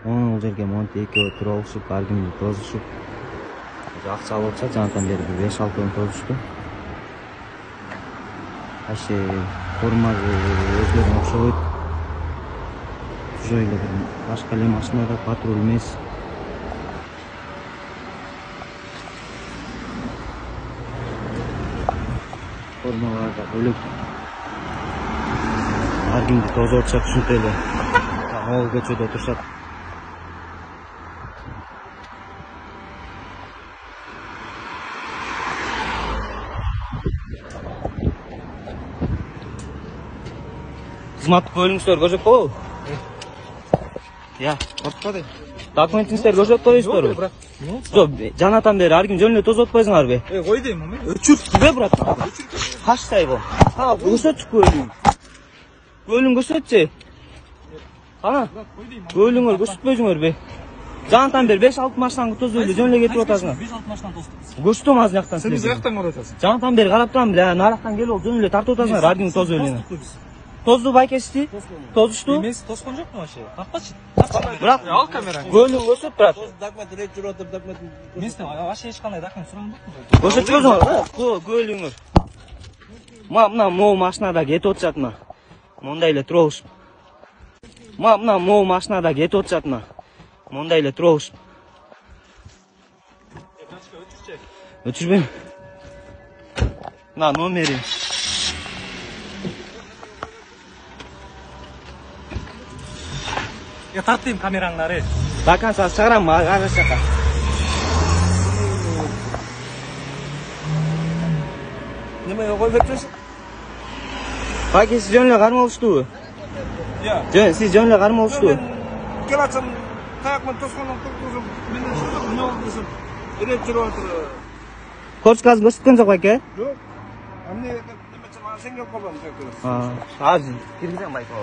Бул жерге монтип экөө туралышып, ар кимди тозушуп. Акча алып атышат, жанатан бери 5-6 күн тозушту. Ашы формасы өзгөргөн окшобойт. Уже эле башка эле машинада патруль эмес. Формалар да бөлөк. Ар кимди тозуп атышат ушинтип эле. Могул көчөдө турушат. Кызматтык бөлүңүздөр көрсөтүп коебу? Я, атпады. Документиңиздерди көрсөтүп коесуздарбы? Жок, жанатан бери ар ким жөн эле тозуп атпайсыңарбы? Кой дейм ами? Өчүрткүбү брат? Качтайбы? Ха, көрсөтчү көлүң. Көлүң көрсөтчү. Ана, көлүңөр көрсөтпөйсүңөрбү? Жанатан бери 5-6 машинаны тозуп эле жөн эле кетип атасыңар. 5-6 машинаны тозуп. Көрсөтөм азыр жактан. Сен биз жактан карап атасың. Жанатан бери карап турам, бля, нарактан келип ал жөн эле тартып атасыңар, ар ким тозуп эле. Тозду байкести? Тозушту? Эмес, тоскон жокпу вообще? Таппачы. Брат, Ал камераңды. көлүң көрсөт, брат. Документ рейд жүрүп атып, документ. Мен сен вообще эч кандай документ сураган жокмун. Көрсөтпөйсүңөр, көлүңөр. Мына могу машинада кетип атышат мына. Мондай эле турушуп. Мына могу машинада кетип атышат мына. Мондай эле турушуп. Өчүрбөйм. Мына номери. Я тарттым камераңды. Баканса чыгарам, араш жака. Неме коюп кетесиз? Баки сиз жөн эле кармалыштыбы? Я. Сиз жөн эле кармалыштыбы? Келатсам, таякман тосконун тургузуп, менден шурдук эмне болду десем, рейд жүрүп атыр. Корчказ көрсөткөн жок байке? Жок. Эмне неме чамаа сен келип калбам. Азыр киргизем байке.